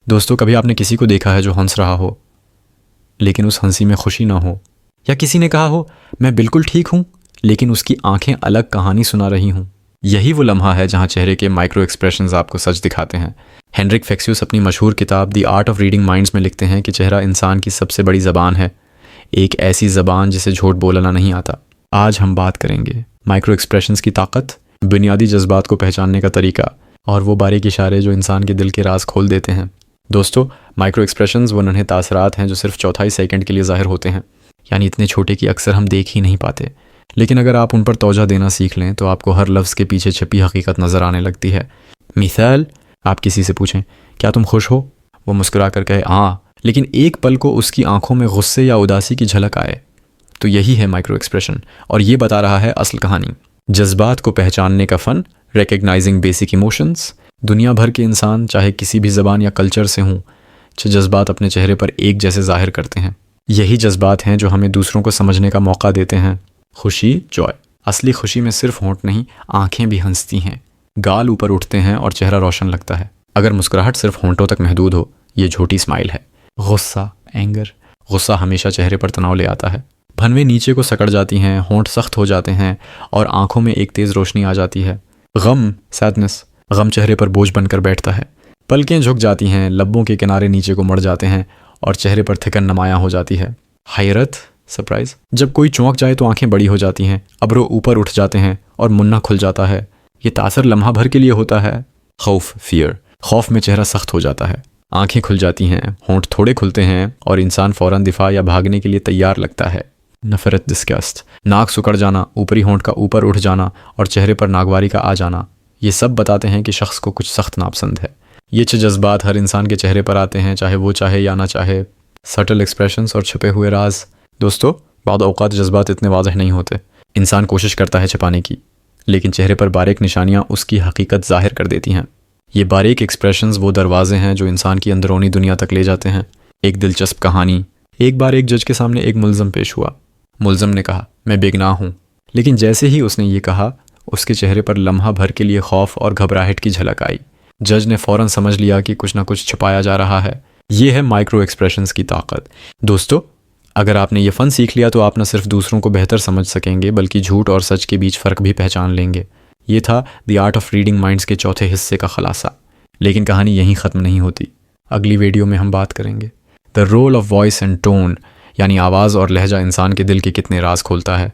दोस्तों, कभी आपने किसी को देखा है जो हंस रहा हो लेकिन उस हंसी में खुशी ना हो, या किसी ने कहा हो मैं बिल्कुल ठीक हूँ लेकिन उसकी आंखें अलग कहानी सुना रही हूँ। यही वो लम्हा है जहाँ चेहरे के माइक्रो एक्सप्रेशंस आपको सच दिखाते हैं। हेनरिक फेक्सियस अपनी मशहूर किताब the art of reading minds में लिखते हैं कि चेहरा इंसान की सबसे बड़ी ज़बान है, एक ऐसी ज़बान जिसे झूठ बोलना नहीं आता। आज हम बात करेंगे माइक्रो एक्सप्रेशंस की ताकत, बुनियादी जज्बात को पहचानने का तरीका और वो बारीक इशारे जो इंसान के दिल के राज खोल देते हैं। दोस्तों, माइक्रो एक्सप्रेशंस वो नन्हे तासरात हैं जो सिर्फ चौथाई सेकंड के लिए ज़ाहिर होते हैं, यानी इतने छोटे कि अक्सर हम देख ही नहीं पाते। लेकिन अगर आप उन पर तवज्जो देना सीख लें तो आपको हर लफ्ज़ के पीछे छिपी हकीकत नज़र आने लगती है। मिसाल, आप किसी से पूछें क्या तुम खुश हो, वो मुस्कुरा कर कहे हाँ, लेकिन एक पल को उसकी आंखों में गुस्से या उदासी की झलक आए, तो यही है माइक्रो एक्सप्रेशन और ये बता रहा है असल कहानी। जज्बात को पहचानने का फ़न, रिकग्नाइजिंग बेसिक इमोशंस। दुनिया भर के इंसान चाहे किसी भी ज़बान या कल्चर से हों, जज्बात अपने चेहरे पर एक जैसे ज़ाहिर करते हैं। यही जज्बात हैं जो हमें दूसरों को समझने का मौका देते हैं। खुशी, जॉय। असली खुशी में सिर्फ होंठ नहीं, आंखें भी हंसती हैं, गाल ऊपर उठते हैं और चेहरा रोशन लगता है। अगर मुस्कुराहट सिर्फ होंठों तक महदूद हो, ये झूठी स्माइल है। गुस्सा, एंगर। गुस्सा हमेशा चेहरे पर तनाव ले आता है। भनवें नीचे को सकड़ जाती हैं, होंठ सख्त हो जाते हैं और आंखों में एक तेज़ रोशनी आ जाती है। गम, सैडनेस। गम चेहरे पर बोझ बनकर बैठता है। पलकें झुक जाती हैं, लब्बों के किनारे नीचे को मुड़ जाते हैं और चेहरे पर थिकन नुमायां हो जाती है। हैरत, सरप्राइज। जब कोई चौंक जाए तो आंखें बड़ी हो जाती हैं, अब्रो ऊपर उठ जाते हैं और मुन्ना खुल जाता है। ये तासर लम्हा भर के लिए होता है। खौफ, फियर। खौफ में चेहरा सख्त हो जाता है, आंखें खुल जाती हैं, होंठ थोड़े खुलते हैं और इंसान फौरन दिफा या भागने के लिए तैयार लगता है। नफरत, डिस्गस्ट। नाक सुकड़ जाना, ऊपरी होंठ का ऊपर उठ जाना और चेहरे पर नागवारी का आ जाना, ये सब बताते हैं कि शख्स को कुछ सख्त नापसंद है। ये जज्बात हर इंसान के चेहरे पर आते हैं, चाहे वो चाहे या ना चाहे। सटल एक्सप्रेशंस और छुपे हुए राज। दोस्तों, बाद औक़ात जज्बात इतने वाज़ेह नहीं होते, इंसान कोशिश करता है छिपाने की, लेकिन चेहरे पर बारीक निशानियाँ उसकी हकीकत ज़ाहिर कर देती हैं। ये बारीक एक्सप्रेशंस वो दरवाजे हैं जो इंसान की अंदरूनी दुनिया तक ले जाते हैं। एक दिलचस्प कहानी। एक बार एक जज के सामने एक मुल्ज़म पेश हुआ। मुल्ज़म ने कहा मैं बेगुनाह हूँ, लेकिन जैसे ही उसने ये कहा उसके चेहरे पर लम्हा भर के लिए खौफ और घबराहट की झलक आई। जज ने फ़ौरन समझ लिया कि कुछ ना कुछ छुपाया जा रहा है। ये है माइक्रो एक्सप्रेशंस की ताकत। दोस्तों, अगर आपने ये फ़न सीख लिया तो आप न सिर्फ दूसरों को बेहतर समझ सकेंगे बल्कि झूठ और सच के बीच फ़र्क भी पहचान लेंगे। ये था the art of reading minds के चौथे हिस्से का खुलासा। लेकिन कहानी यहीं ख़त्म नहीं होती। अगली वीडियो में हम बात करेंगे the role of voice and tone, यानी आवाज़ और लहजा इंसान के दिल के कितने राज खोलता है।